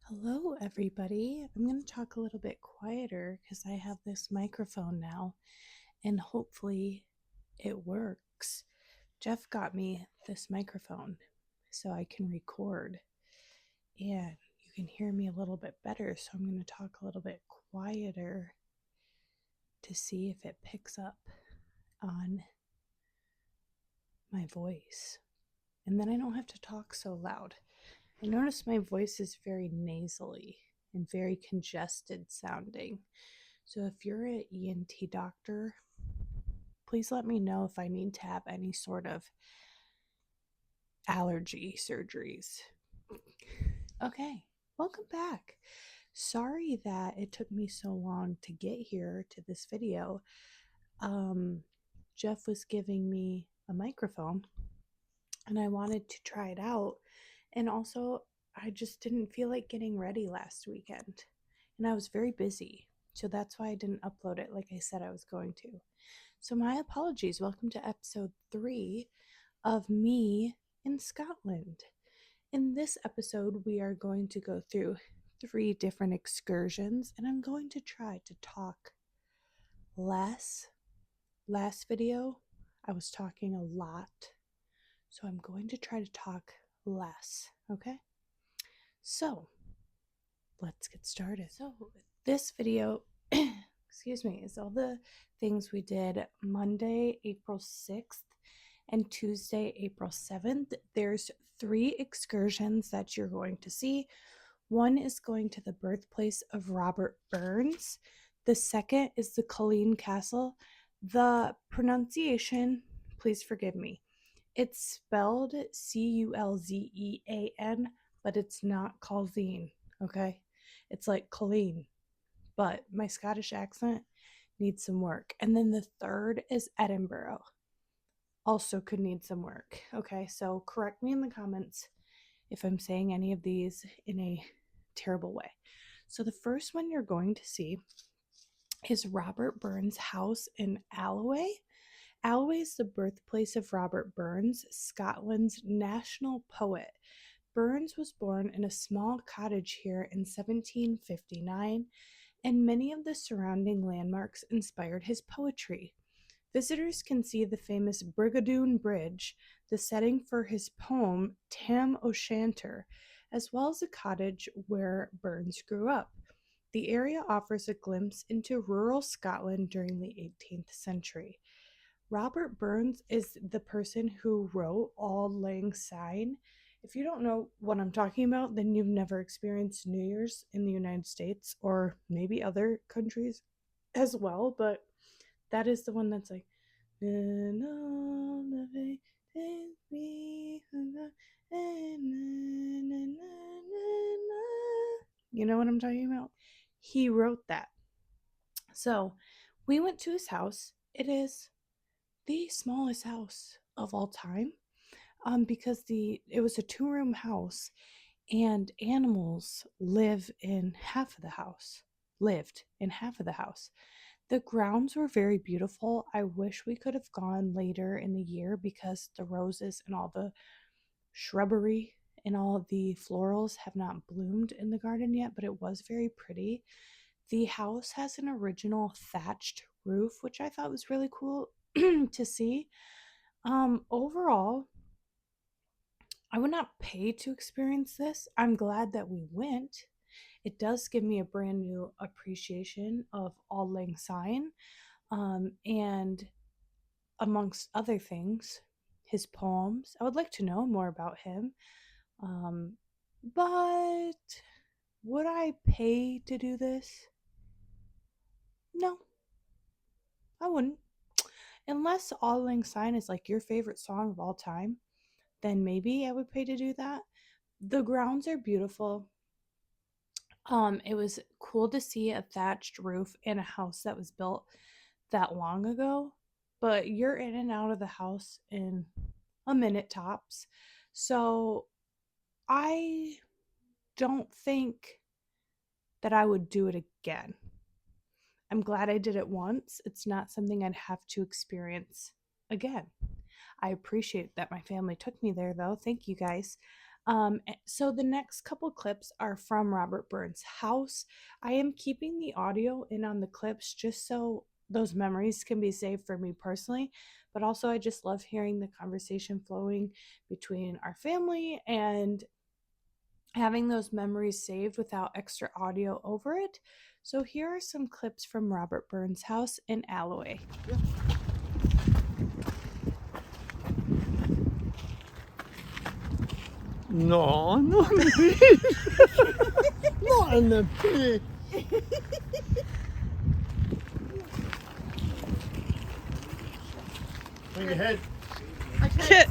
Hello, everybody. I'm going to talk a little bit quieter because I have this microphone now and hopefully it works. Jeff got me this microphone so I can record and you can hear me a little bit better. So I'm going to talk a little bit quieter to see if it picks up on my voice. And then I don't have to talk so loud. I notice my voice is very nasally and very congested sounding. So if you're an ENT doctor, please let me know if I need to have any sort of allergy surgeries. Okay, welcome back. Sorry that it took me so long to get here to this video. Jeff was giving me a microphone and I wanted to try it out. And also, I just didn't feel like getting ready last weekend. And I was very busy. So that's why I didn't upload it like I said I was going to. So, my apologies. Welcome to episode 3 of me in Scotland. In this episode, we are going to go through 3 different excursions, and I'm going to try to talk less. Last video, I was talking a lot, so I'm going to try to talk less, okay? So, let's get started. So, this video, excuse me, is all the things we did Monday, April 6th, and Tuesday, April 7th. There's 3 excursions that you're going to see. One is going to the birthplace of Robert Burns. The second is the Culzean Castle. The pronunciation, please forgive me. It's spelled Culzean, but it's not Culzean, okay? It's like Culzean, but my Scottish accent needs some work. And then the third is Edinburgh. Also could need some work. Okay, so correct me in the comments if I'm saying any of these in a terrible way. So the first one you're going to see is Robert Burns' house in Alloway. Alloway is the birthplace of Robert Burns, Scotland's national poet. Burns was born in a small cottage here in 1759, and many of the surrounding landmarks inspired his poetry. Visitors can see the famous Brigadoon Bridge, the setting for his poem Tam O'Shanter, as well as a cottage where Burns grew up. The area offers a glimpse into rural Scotland during the 18th century. Robert Burns is the person who wrote Auld Lang Syne. If you don't know what I'm talking about, then you've never experienced New Year's in the United States or maybe other countries as well, but that is the one that's like, you know what I'm talking about? He wrote that. So we went to his house. It is the smallest house of all time, because it was a 2-room house and animals lived in half of the house. The grounds were very beautiful. I wish we could have gone later in the year because the roses and all the shrubbery and all of the florals have not bloomed in the garden yet, but it was very pretty. The house has an original thatched roof, which I thought was really cool to see. Overall, I would not pay to experience this. I'm glad that we went. It does give me a brand new appreciation of Auld Lang Syne, and amongst other things, his poems. I would like to know more about him. But would I pay to do this? No, I wouldn't. Unless Auld Lang Syne is like your favorite song of all time, then maybe I would pay to do that. The grounds are beautiful. It was cool to see a thatched roof in a house that was built that long ago, but you're in and out of the house in a minute tops. So I don't think that I would do it again. I'm glad I did it once. It's not something I'd have to experience again. I appreciate that my family took me there, though. Thank you guys. So the next couple clips are from Robert Burns' house. I am keeping the audio in on the clips just so those memories can be saved for me personally, but also I just love hearing the conversation flowing between our family and having those memories saved without extra audio over it. So here are some clips from Robert Burns' house in Alloway. No, not in the pit. Not in the pit. Bring your head. Kit.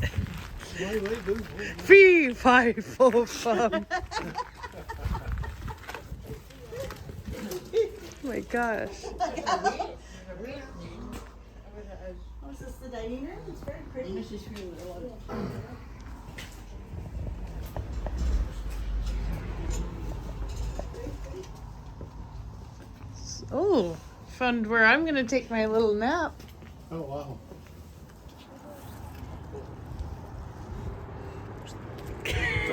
Fee, fi, fo, fum. Oh my gosh. Oh, is this the dining room? It's very pretty. Oh, found where I'm gonna take my little nap. Oh, wow.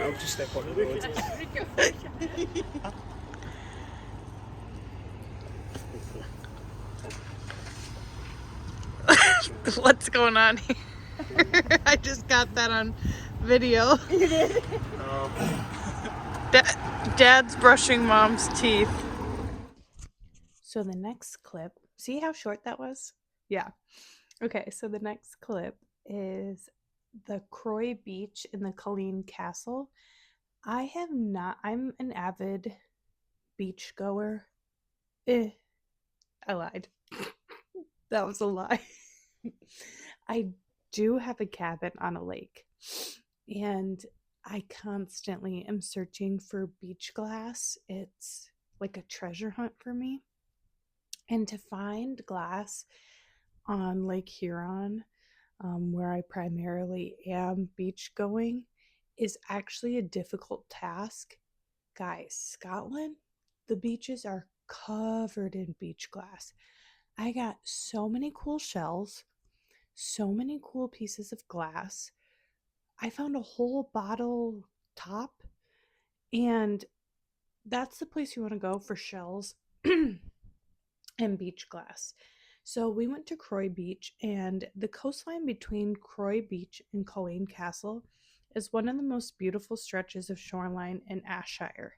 I'll just step on the road. What's going on here? I just got that on video. You did? Dad's brushing mom's teeth. So the next clip, see how short that was? Yeah. Okay, so the next clip is the Croy Beach in the Colleen Castle. I'm an avid beach goer. I lied. That was a lie. I do have a cabin on a lake, and I constantly am searching for beach glass. It's like a treasure hunt for me. And to find glass on Lake Huron, where I primarily am beach going, is actually a difficult task. Guys, Scotland, the beaches are covered in beach glass. I got so many cool shells, so many cool pieces of glass. I found a whole bottle top, and that's the place you want to go for shells and beach glass. So we went to Croy Beach, and the coastline between Croy Beach and Colleen Castle is one of the most beautiful stretches of shoreline in Ayrshire.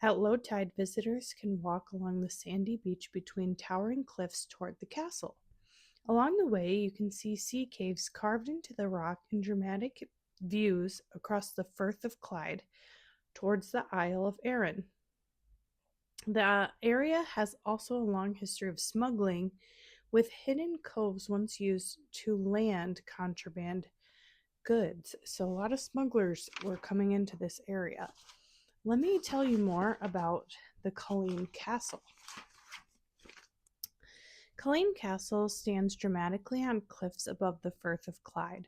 At low tide, visitors can walk along the sandy beach between towering cliffs toward the castle. Along the way, you can see sea caves carved into the rock and dramatic views across the Firth of Clyde towards the Isle of Arran. The area has also a long history of smuggling, with hidden coves once used to land contraband goods. So a lot of smugglers were coming into this area. Let me tell you more about the Colleen Castle. Colleen Castle stands dramatically on cliffs above the Firth of Clyde.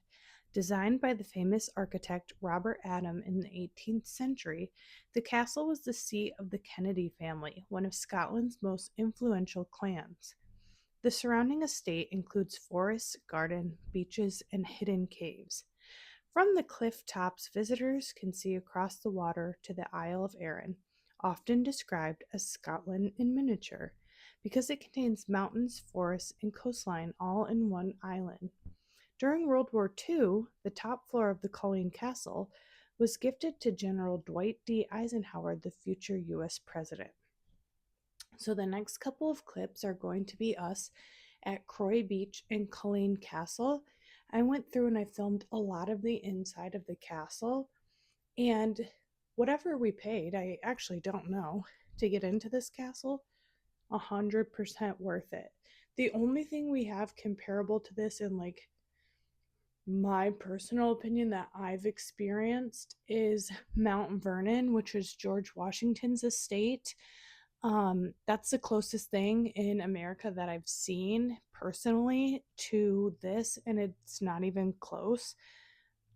Designed by the famous architect Robert Adam in the 18th century, the castle was the seat of the Kennedy family, one of Scotland's most influential clans. The surrounding estate includes forests, garden, beaches, and hidden caves. From the cliff tops, visitors can see across the water to the Isle of Arran, often described as Scotland in miniature, because it contains mountains, forests, and coastline all in one island. During World War II, the top floor of the Colleen Castle was gifted to General Dwight D. Eisenhower, the future U.S. president. So the next couple of clips are going to be us at Croy Beach and Colleen Castle. I went through and I filmed a lot of the inside of the castle, and whatever we paid, I actually don't know, to get into this castle, 100% worth it. The only thing we have comparable to this in like my personal opinion that I've experienced is Mount Vernon, which is George Washington's estate. That's the closest thing in America that I've seen personally to this, and it's not even close.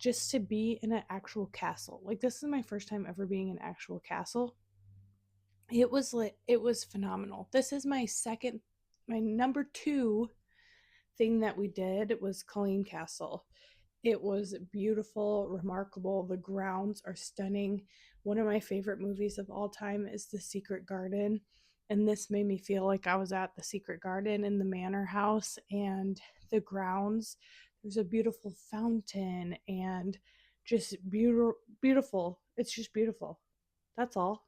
Just to be in an actual castle. Like, this is my first time ever being in an actual castle. It was phenomenal. This is my number 2 thing that we did was Colleen Castle. It was beautiful, remarkable. The grounds are stunning. One of my favorite movies of all time is The Secret Garden. And this made me feel like I was at the Secret Garden in the manor house, and the grounds. There's a beautiful fountain and just beautiful. It's just beautiful. That's all.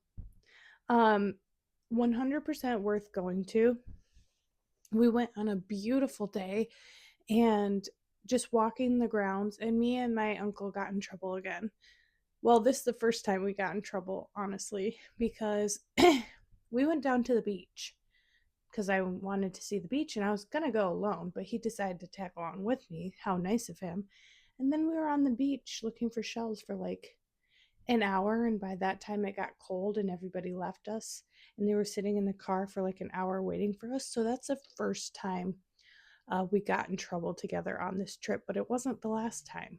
100% worth going to. We went on a beautiful day and just walking the grounds, and me and my uncle got in trouble again. Well, this is the first time we got in trouble, honestly, because we went down to the beach because I wanted to see the beach and I was going to go alone, but he decided to tag along with me. How nice of him. And then we were on the beach looking for shells for like an hour, and by that time it got cold and everybody left us, and they were sitting in the car for like an hour waiting for us. So that's the first time we got in trouble together on this trip, but it wasn't the last time.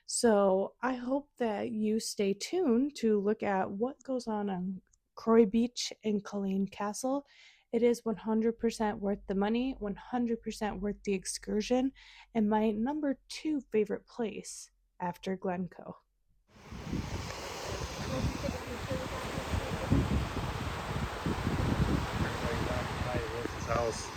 So I hope that you stay tuned to look at what goes on Croy Beach and Colleen Castle. It is 100% worth the money, 100% worth the excursion, and my number 2 favorite place after Glencoe. House.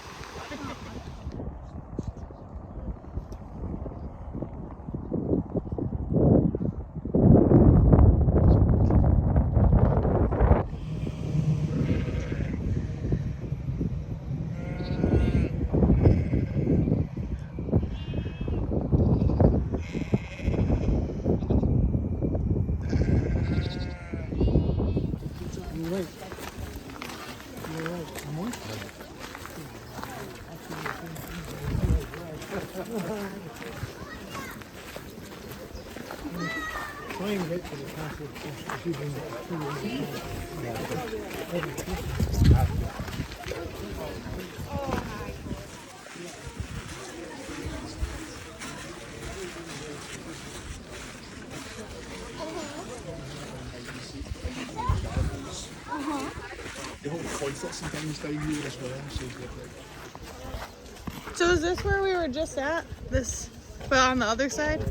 Try and get to the castle if you can get the whole toilets and things down here as well. So is this where we were just at? This, but on the other side?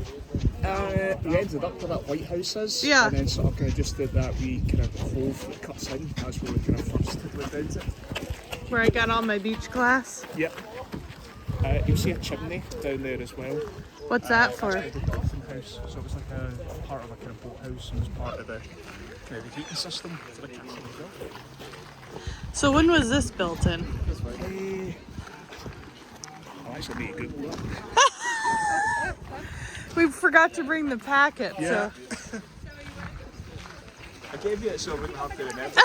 We ended up where that White House is, Yeah. and then sort of kind of just did that wee kind of cove that cuts in. That's where we kind of first went down to. Where I got all my beach class? Yep. You'll see a chimney down there as well. What's that for? It's called the Dolphin House, so it was like a part of a kind of boathouse and was part of the kind of the heating system for the castle as well. So when was this built in? I'll actually make a good look. We forgot to bring the packet, Yeah. so. I gave you it so I wouldn't have to remember.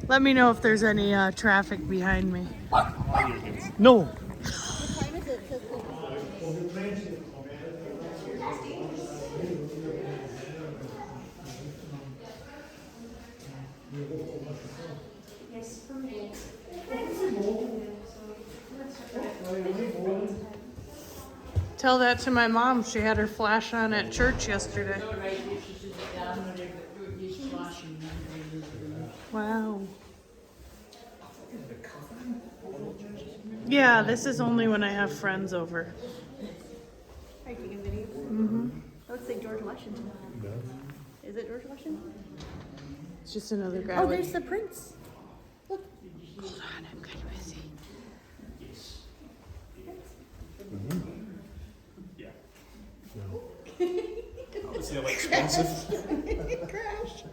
Let me know if there's any traffic behind me. No. Tell that to my mom. She had her flash on at church yesterday. Wow. Yeah, this is only when I have friends over. Are you taking video? Mm-hmm. That looks like George Washington. Is it George Washington? It's just another guy. Oh, with- there's the prince. Look. Hold on, I'm kind of busy. It's really expensive. Crash.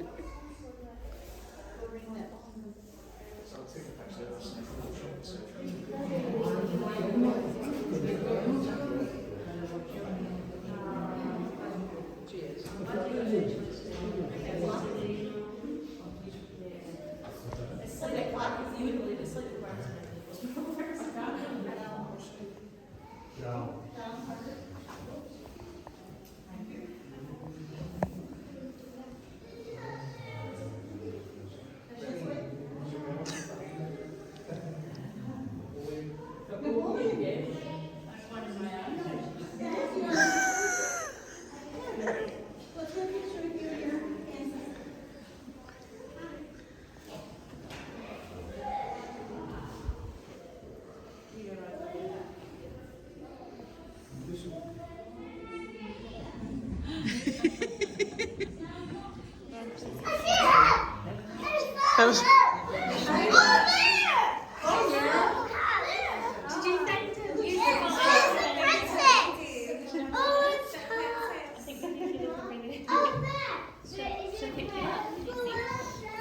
That was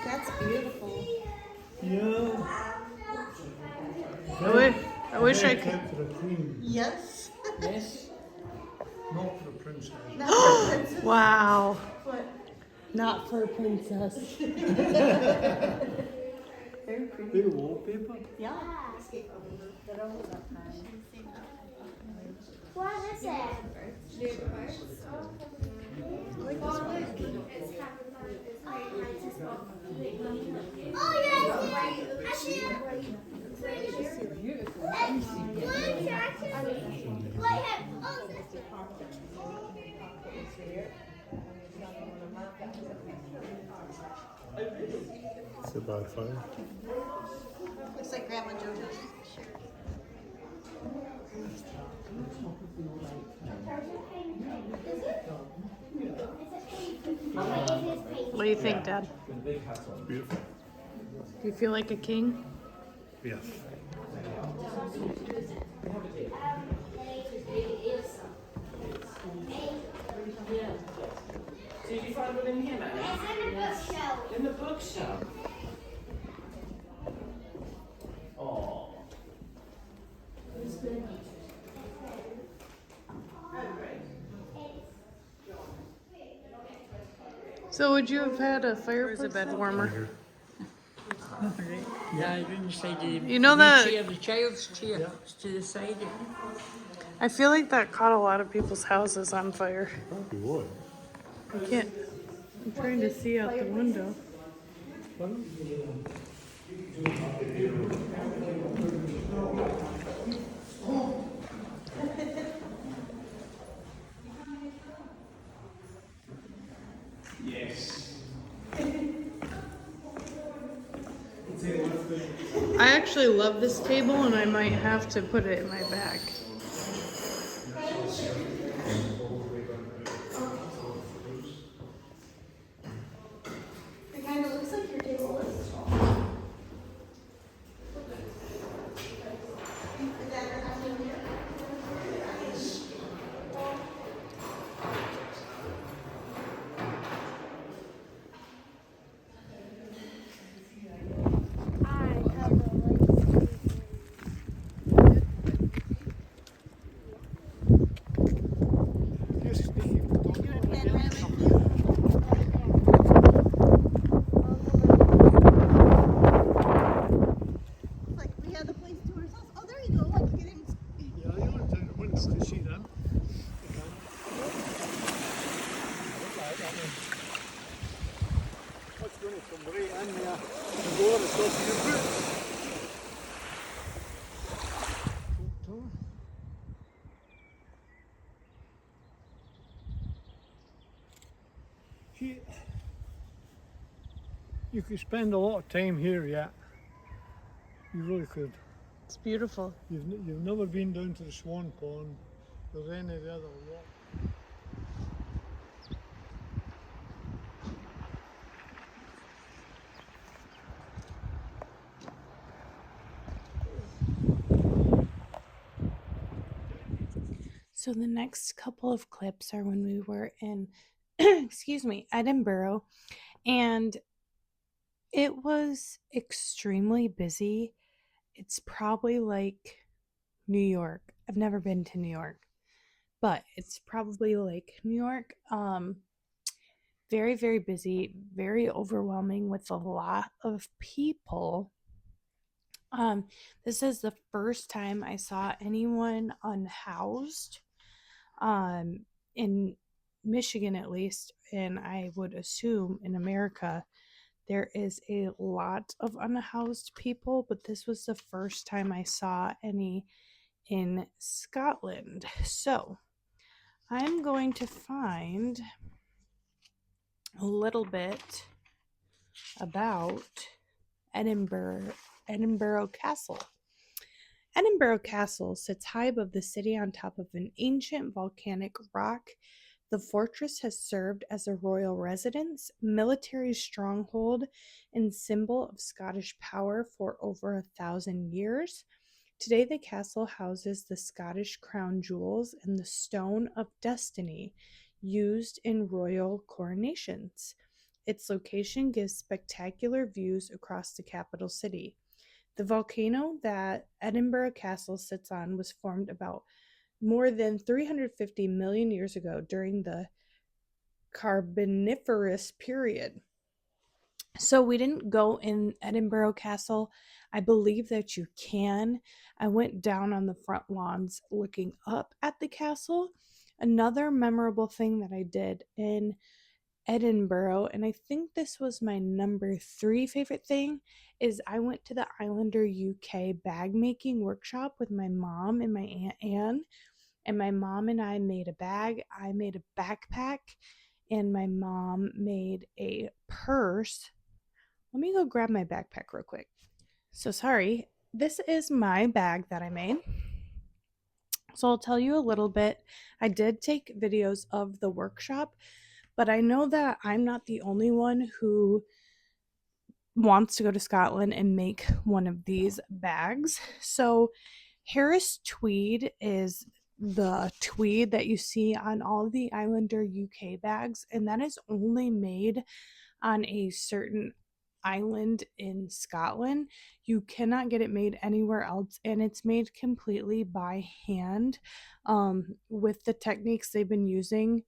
That's beautiful. Yeah. I wish I could. Except for the queen. Yes. Yes. Not for the princess. Wow. Not for a princess. Very pretty. Bit of wallpaper. Yeah. What is it? Oh, yeah, I see it. It's a bad fire. Looks like Grandma JoJo's shirt. What do you think, Dad? It's beautiful. Do you feel like a king? Yes. Did you find one in here, man? In the bookshelf. Oh. So would you have had a fireplace? Or is a bed warmer? Yeah, you're inside the You know that- chair, the child's chair, it's to the side. I feel like that caught a lot of people's houses on fire. Probably would. I can't. I'm trying to see out the window. I actually love this table and I might have to put it in my bag. It kind of looks like your table is. Just speaking of Like we had the place to ourselves. Oh, there you go. Like you get in. yeah, you went down the window to see them. What's going to come right in there? The door is off your foot. See, you could spend a lot of time here yet. You really could. It's beautiful. You've never been down to the Swan Pond or any of the other rock. So the next couple of clips are when we were in, excuse me, Edinburgh, and it was extremely busy. It's probably like New York. I've never been to New York, but it's probably like New York. Very, very busy, very overwhelming with a lot of people. This is the first time I saw anyone unhoused, in Michigan at least, and I would assume in America there is a lot of unhoused people, but this was the first time I saw any in Scotland. So I'm going to find a little bit about Edinburgh Castle. Edinburgh Castle sits high above the city on top of an ancient volcanic rock. The fortress has served as a royal residence, military stronghold, and symbol of Scottish power for over 1,000 years. Today, the castle houses the Scottish crown jewels and the Stone of Destiny used in royal coronations. Its location gives spectacular views across the capital city. The volcano that Edinburgh Castle sits on was formed about more than 350 million years ago during the Carboniferous period. So we didn't go in Edinburgh Castle. I believe that you can. I went down on the front lawns looking up at the castle. Another memorable thing that I did in Edinburgh, and I think this was my number 3 favorite thing, is I went to the Islander UK bag making workshop with my mom and my Aunt Anne. And my mom and I made a bag. I made a backpack, and my mom made a purse. Let me go grab my backpack real quick. So sorry, this is my bag that I made. So I'll tell you a little bit. I did take videos of the workshop, but I know that I'm not the only one who wants to go to Scotland and make one of these bags. So Harris tweed is the tweed that you see on all the Islander UK bags, and that is only made on a certain island in Scotland. You cannot get it made anywhere else, and it's made completely by hand with the techniques they've been using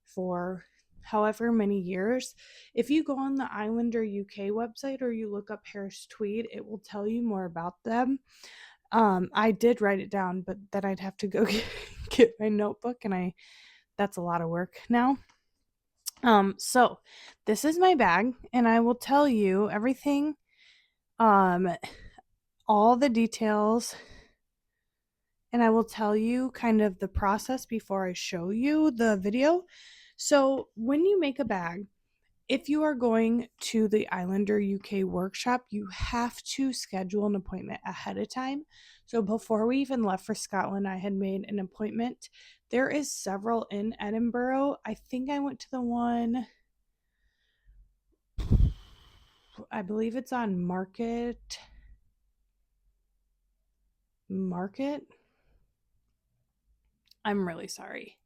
for however many years. If you go on the Islander UK website or you look up Harris Tweed, it will tell you more about them. I did write it down, but then I'd have to go get my notebook, and that's a lot of work now. So this is my bag, and I will tell you everything, all the details, and I will tell you kind of the process before I show you the video. So when you make a bag, if you are going to the Islander UK workshop, you have to schedule an appointment ahead of time. So before we even left for Scotland, I had made an appointment. There is several in Edinburgh. I think I went to the one, I believe it's on Market. I'm really sorry.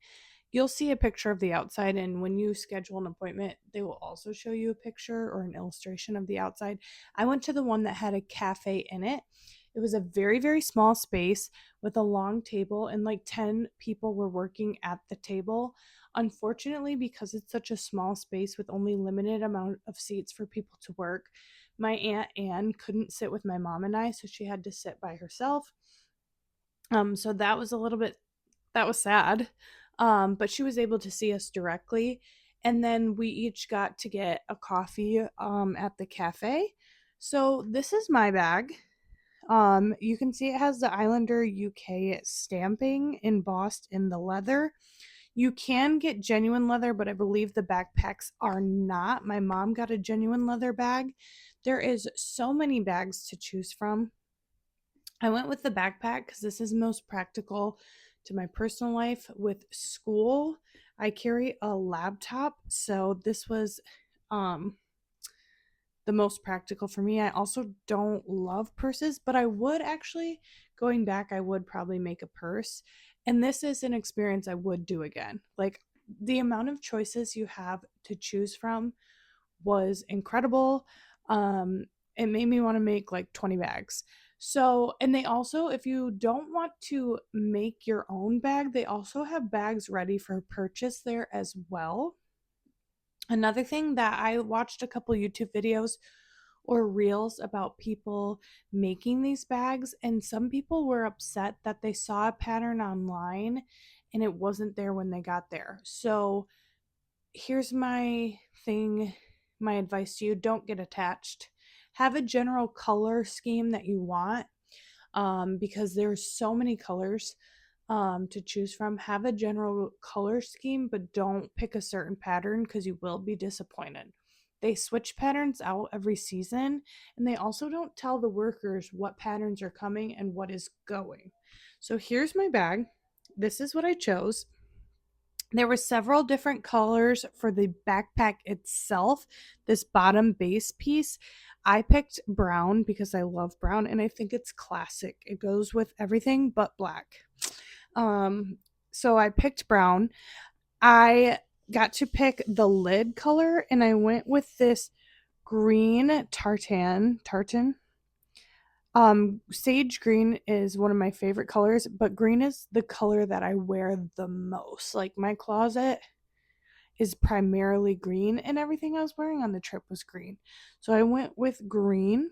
You'll see a picture of the outside, and when you schedule an appointment, they will also show you a picture or an illustration of the outside. I went to the one that had a cafe in it. It was a very, very small space with a long table, and like 10 people were working at the table. Unfortunately, because it's such a small space with only limited amount of seats for people to work, my Aunt Anne couldn't sit with my mom and I, so she had to sit by herself. So that was that was sad. But she was able to see us directly. And then we each got to get a coffee at the cafe. So this is my bag. You can see it has the Islander UK stamping embossed in the leather. You can get genuine leather, but I believe the backpacks are not. My mom got a genuine leather bag. There is so many bags to choose from. I went with the backpack because this is most practical to my personal life. With school, I carry a laptop, so this was the most practical for me. I also don't love purses, but I would actually, going back, I would probably make a purse. And this is an experience I would do again. Like, the amount of choices you have to choose from was incredible. It made me want to make like 20 bags. So, and they also, if you don't want to make your own bag, they also have bags ready for purchase there as well. Another thing that I watched a couple YouTube videos or reels about people making these bags, and some people were upset that they saw a pattern online and it wasn't there when they got there. So here's my thing, my advice to you: don't get attached. Have a general color scheme that you want, because there's so many colors to choose from. Have a general color scheme, but don't pick a certain pattern because you will be disappointed. They switch patterns out every season, and they also don't tell the workers what patterns are coming and what is going. So here's my bag. This is what I chose. There were several different colors for the backpack itself, this bottom base piece. I picked brown because I love brown and I think it's classic. It goes with everything but black. So I picked brown. I got to pick the lid color and I went with this green tartan. Sage green is one of my favorite colors, but green is the color that I wear the most. Like my closet is primarily green and everything I was wearing on the trip was green. So I went with green.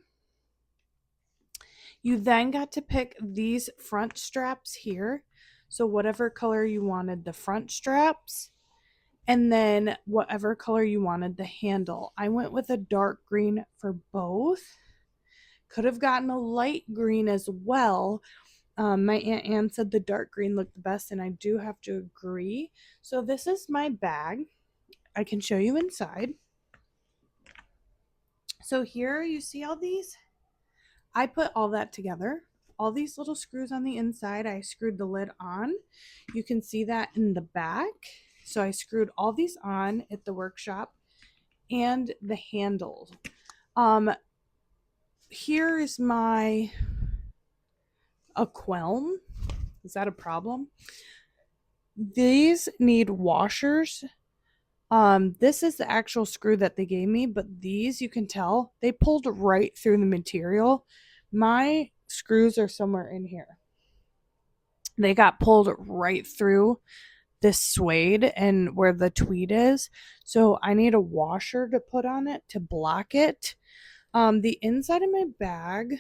You then got to pick these front straps here. So whatever color you wanted the front straps, and then whatever color you wanted the handle. I went with a dark green for both. Could have gotten a light green as well. My Aunt Anne said the dark green looked the best, and I do have to agree. So this is my bag. I can show you inside. So here you see all these. I put all that together. All these little screws on the inside, I screwed the lid on. You can see that in the back. So I screwed all these on at the workshop and the handles. Here is my Aquelm. Is that a problem? These need washers. This is the actual screw that they gave me, but these, you can tell, they pulled right through the material. My screws are somewhere in here. They got pulled right through this suede and where the tweed is. So I need a washer to put on it to block it. The inside of my bag,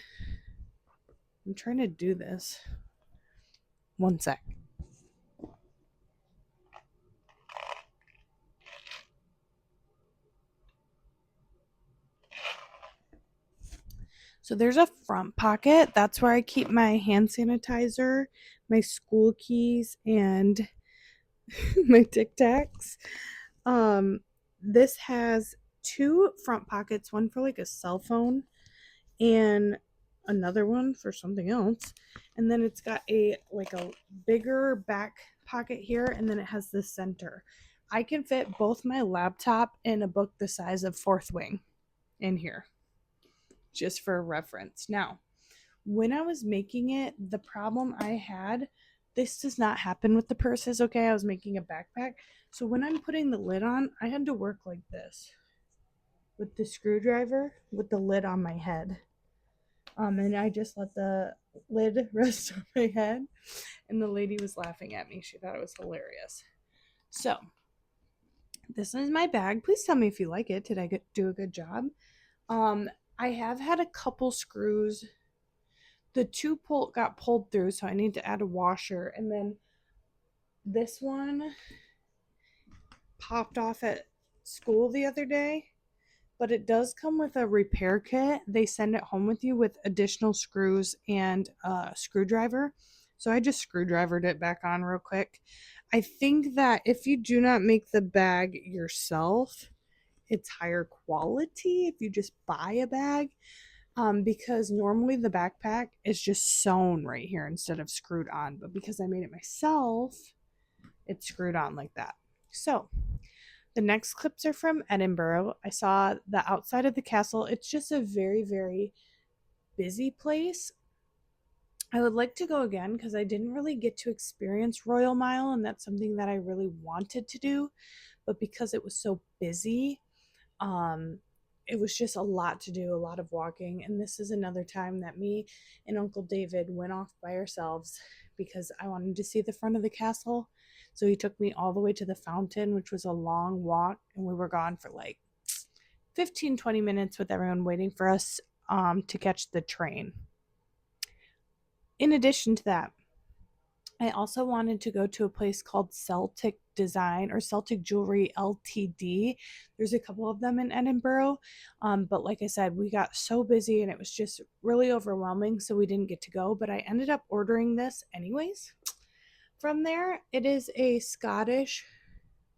I'm trying to do this. One sec. So there's a front pocket. That's where I keep my hand sanitizer, my school keys, and my Tic Tacs. This has two front pockets, one for like a cell phone and another one for something else. And then it's got a bigger back pocket here, and then it has the center. I can fit both my laptop and a book the size of Fourth Wing in here, just for reference. Now, when I was making it, the problem I had, this does not happen with the purses, okay? I was making a backpack. So when I'm putting the lid on, I had to work like this with the screwdriver with the lid on my head. And I just let the lid rest on my head, and the lady was laughing at me. She thought it was hilarious. So this is my bag. Please tell me if you like it. Did I do a good job? I have had a couple screws. The two got pulled through, so I need to add a washer. And then this one popped off at school the other day, but it does come with a repair kit. They send it home with you with additional screws and a screwdriver. So I just screwdrivered it back on real quick. I think that if you do not make the bag yourself, it's higher quality if you just buy a bag. Because normally the backpack is just sewn right here instead of screwed on, but because I made it myself, it's screwed on like that. So the next clips are from Edinburgh. I saw the outside of the castle. It's just a very, very busy place. I would like to go again because I didn't really get to experience Royal Mile, and that's something that I really wanted to do, but because it was so busy, it was just a lot to do, a lot of walking. And this is another time that me and Uncle David went off by ourselves because I wanted to see the front of the castle. So he took me all the way to the fountain, which was a long walk, and we were gone for like 15-20 minutes with everyone waiting for us to catch the train. In addition to that, I also wanted to go to a place called Celtic Design or Celtic Jewelry Ltd. There's a couple of them in Edinburgh, but like I said, we got so busy and it was just really overwhelming, so we didn't get to go, but I ended up ordering this anyways. From there, it is a Scottish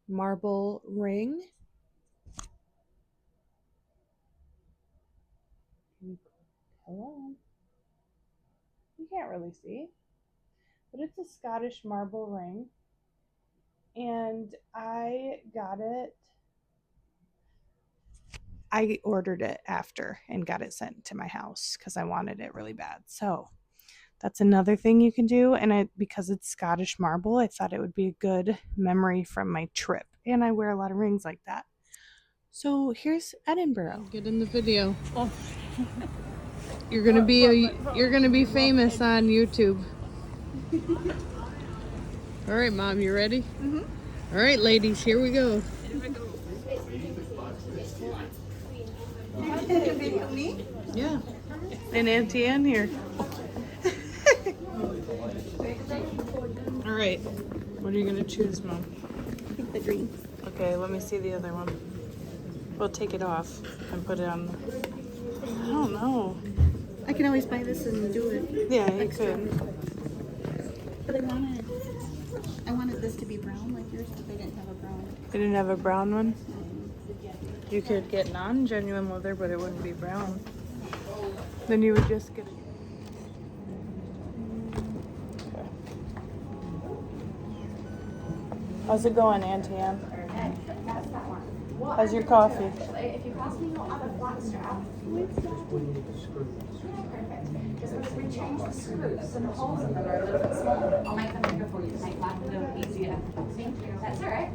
marble ring. Hello. You can't really see, but it's a Scottish marble ring. and I got it. I ordered it after and got it sent to my house because I wanted it really bad. So that's another thing you can do. And because it's Scottish marble, I thought it would be a good memory from my trip. And I wear a lot of rings like that. So here's Edinburgh. Get in the video. You're gonna be famous on YouTube. All right, Mom, you ready? Mm-hmm. All right, ladies, here we go. Yeah. And Auntie Ann here. All right. What are you gonna choose, Mom? The green. Okay, let me see the other one. We'll take it off and put it on. I don't know. I can always buy this and do it. Yeah, you could. But I wanted this to be brown like yours, but they didn't have a brown. They didn't have a brown one? You could get non-genuine leather, but it wouldn't be brown. Then you would just get it. Okay. How's it going, Auntie Ann? How's your coffee? If you pass me your other black strap, just rechange the screws and the holes in them are a little bit smaller. I'll make them bigger for you to make life a little easier. Thank you. That's all right.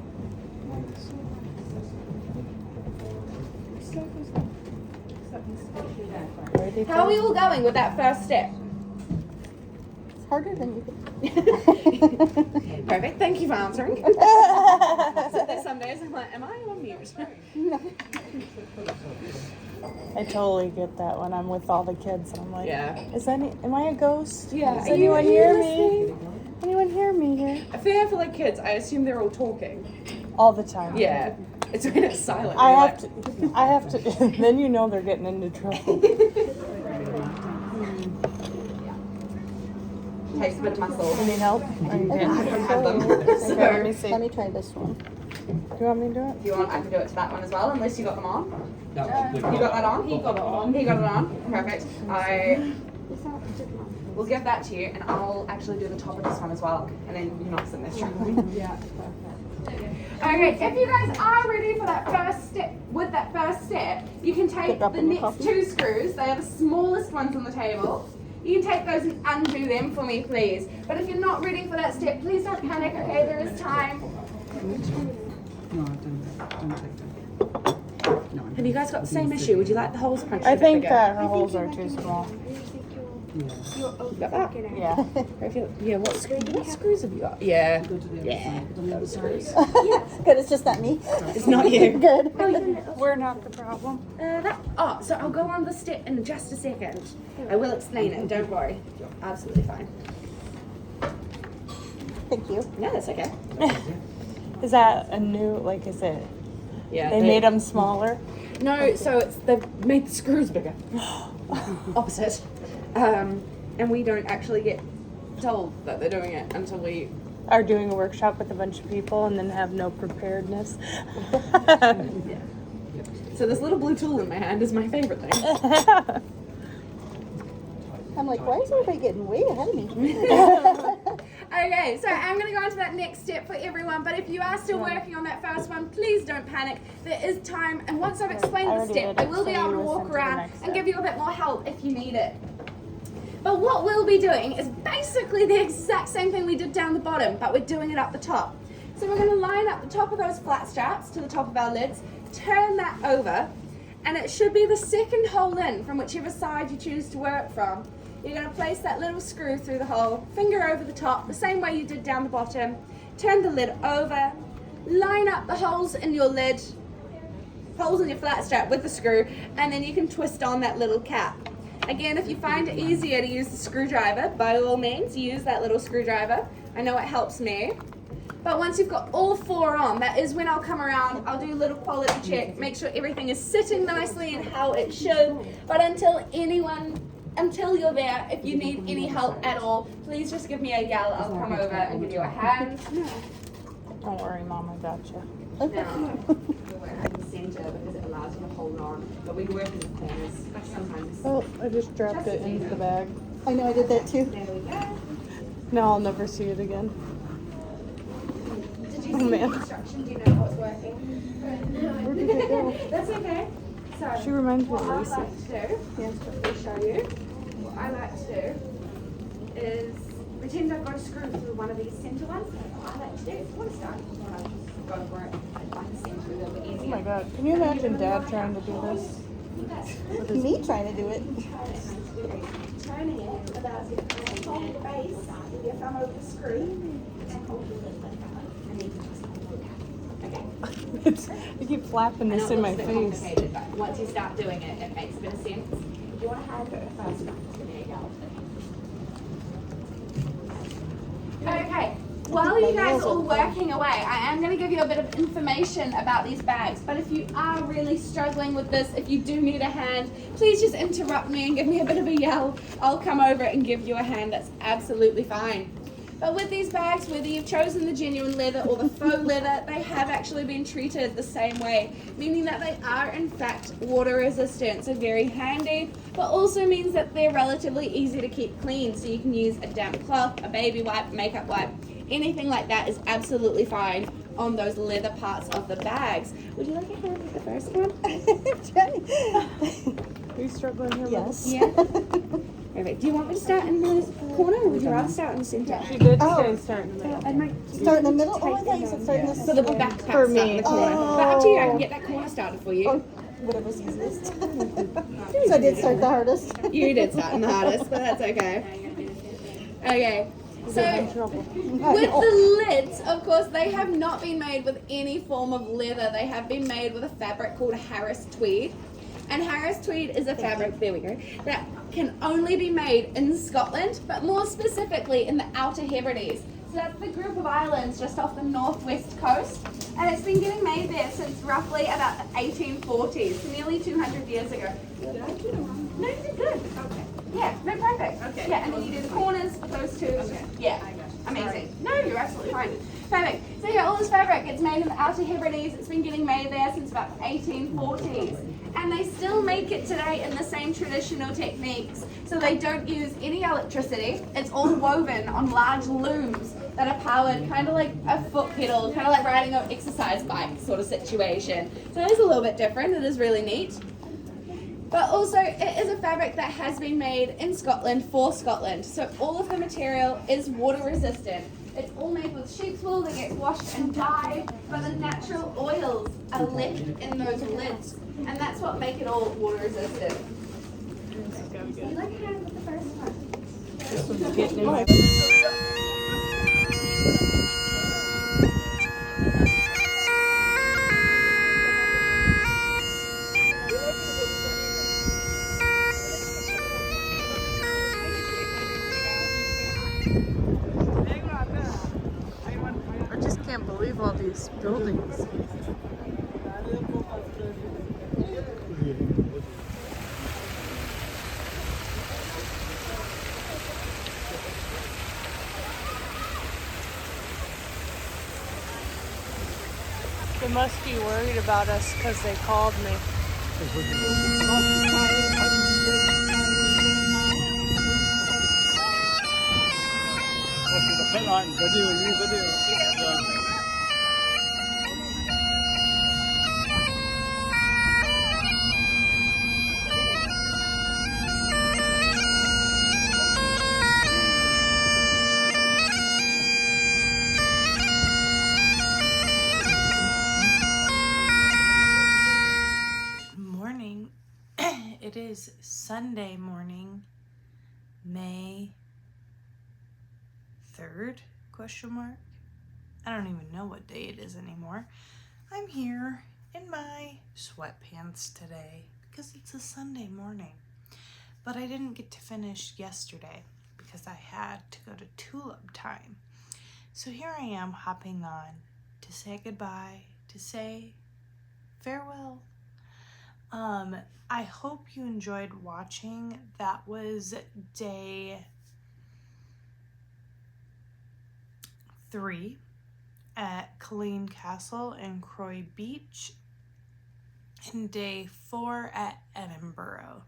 How are we all going with that first step? It's harder than you think. Perfect. Thank you for answering. So there's some days I'm like, am I on mute? I totally get that when I'm with all the kids and I'm like, Yeah. Am I a ghost? Yeah. Does Are you anyone hear listening? me? Anyone hear me here? I feel for like kids, I assume they're all talking. All the time. Yeah. It's when it's silent. I you're have to, then you know they're getting into trouble. Takes a bit of muscle. Need help? Or you good? I don't have them. Okay, let me see. Let me try this one. Do you want me to do it? If you want, I can do it to that one as well, unless you got them on. You got that on? He got it on. He got it on. Perfect. We'll give that to you, and I'll actually do the top of this one as well, and then you're not sitting there struggling. Yeah, perfect. Okay, if you guys are ready for that first step, with that first step, you can take the next two screws. They are the smallest ones on the table. You can take those and undo them for me, please. But if you're not ready for that step, please don't panic, okay? There is time. No, don't take them. Have you guys got the same issue? Would you like the holes punched? I think that her holes are too small. You got that? Yeah. Yeah, what screws have you got? Yeah. Yeah, those screws. Good, it's just not me. It's not you. Good. We're not the problem. So I'll go on the step in just a second. I will explain it, don't worry. Absolutely fine. Thank you. No, that's okay. Is that a new, like, is it, Yeah. they made them smaller? No, so they've made the screws bigger. Opposite. And we don't actually get told that they're doing it until we Are doing a workshop with a bunch of people and then have no preparedness. So this little blue tool in my hand is my favorite thing. I'm like, why is everybody getting way ahead of me? Okay, so I'm going to go on to that next step for everyone, but if you are still working on that first one, please don't panic. There is time, and once I've explained the step, I will be able to walk around and give you a bit more help if you need it. But what we'll be doing is basically the exact same thing we did down the bottom, but we're doing it up the top. So we're going to line up the top of those flat straps to the top of our lids, turn that over, and it should be the second hole in from whichever side you choose to work from. You're going to place that little screw through the hole, finger over the top, the same way you did down the bottom, turn the lid over, line up the holes in your lid, holes in your flat strap with the screw, and then you can twist on that little cap. Again, if you find it easier to use the screwdriver, by all means, use that little screwdriver. I know it helps me. But once you've got all four on, that is when I'll come around, I'll do a little quality check, make sure everything is sitting nicely and how it should. But until you're there, if you need any help at all, please just give me a yell. I'll come over and give you a hand. Don't worry, Mom, I got you. Now, we'll work in the center because it allows you to hold on. But we work in the corners. Sometimes it's... Oh, I just dropped it into the bag. I know I did that too. There we go. Now I'll never see it again. Did you see the instruction? Do you know what's working? Where did it go? That's okay. So, She reminds me what of I Lucy. like to do, let me show you. What I like to do is pretend I've got a screw through one of these center ones. What I like to do, if you want to start, I'll just go for it. I find the center a little bit easier. Oh my god. Can you imagine Dad trying to do this? Me trying to do it. Turning it about hold the base with your thumb over the screw and hold the lid like that. And then you just okay. I keep flapping this in my face. Complicated, but once you start doing it, it makes a bit of sense. If you want to hand it first, give me a go. Okay. While you guys are all working away, I am going to give you a bit of information about these bags. But if you are really struggling with this, if you do need a hand, please just interrupt me and give me a bit of a yell. I'll come over and give you a hand. That's absolutely fine. But with these bags, whether you've chosen the genuine leather or the faux leather, they have actually been treated the same way, meaning that they are in fact water resistant, so very handy, but also means that they're relatively easy to keep clean. So you can use a damp cloth, a baby wipe, makeup wipe, anything like that is absolutely fine on those leather parts of the bags. Would you like a hand with the first one? Are you struggling here? Yes. Yeah. Perfect. Do you want me to start in the corner or would you rather start in the center? She did say start in the middle. I might Start in the middle? Oh, I thought you said start in the so the back part For start in me. the corner. But up to you, I can get that corner started for you. Oh, whatever's easiest. So I did start the hardest. You did start in the hardest, but that's okay. Okay. So with the lids, of course, they have not been made with any form of leather. They have been made with a fabric called Harris tweed. And Harris tweed is a fabric, there we go, that can only be made in Scotland, but more specifically in the Outer Hebrides. So that's the group of islands just off the northwest coast. And it's been getting made there since roughly about the 1840s, so nearly 200 years ago. Did I keep it wrong? No, you did good. Okay. Yeah, no, perfect. Okay. Yeah, and then you do the corners of those two. Okay. Yeah. Amazing. No, you're absolutely fine. Perfect. So yeah, all this fabric, it's made in the Outer Hebrides. It's been getting made there since about the 1840s. And they still make it today in the same traditional techniques. So they don't use any electricity. It's all woven on large looms that are powered kind of like a foot pedal, kind of like riding an exercise bike sort of situation. So it is a little bit different. It is really neat. But also, it is a fabric that has been made in Scotland for Scotland. So all of the material is water resistant. It's all made with sheep's wool that gets washed and dyed, but the natural oils are left in those lids. And that's what make it all water resistant. You like a hand with the first one? This one's getting in my I just can't believe all these buildings. They must be worried about us because they called me. Morning. It is Sunday morning, May 3rd, question mark. I don't even know what day it is anymore. I'm here in my sweatpants today because it's a Sunday morning. But I didn't get to finish yesterday because I had to go to tulip time. So here I am hopping on to say goodbye, to say farewell. I hope you enjoyed watching. That was day 3 at Killeen Castle in Croy Beach and day 4 at Edinburgh.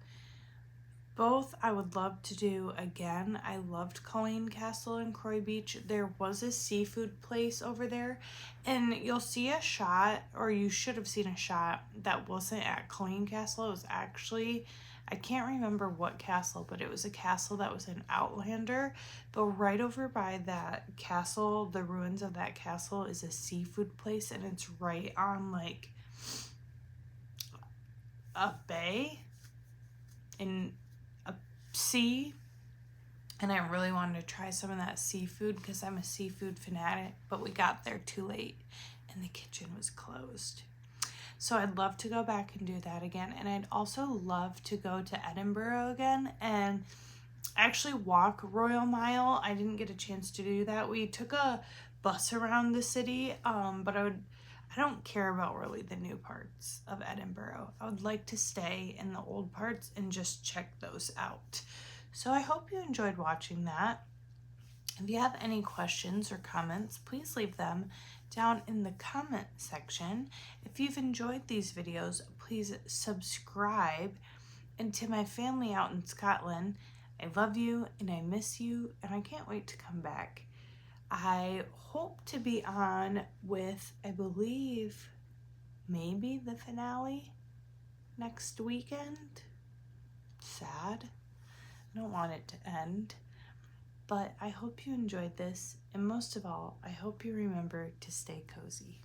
Both I would love to do again. I loved Colleen Castle and Croy Beach. There was a seafood place over there, and you'll see a shot, or you should have seen a shot that wasn't at Colleen Castle. It was actually, I can't remember what castle, but it was a castle that was in Outlander. But right over by that castle, the ruins of that castle, is a seafood place, and it's right on like a bay in a sea. And I really wanted to try some of that seafood because I'm a seafood fanatic, but we got there too late and the kitchen was closed. So I'd love to go back and do that again. And I'd also love to go to Edinburgh again and actually walk Royal Mile. I didn't get a chance to do that. We took a bus around the city, but I don't care about really the new parts of Edinburgh. I would like to stay in the old parts and just check those out. So I hope you enjoyed watching that. If you have any questions or comments, please leave them down in the comment section. If you've enjoyed these videos, please subscribe. And to my family out in Scotland, I love you and I miss you and I can't wait to come back. I hope to be on with, I believe, maybe the finale next weekend. Sad. I don't want it to end. But I hope you enjoyed this, and most of all, I hope you remember to stay cozy.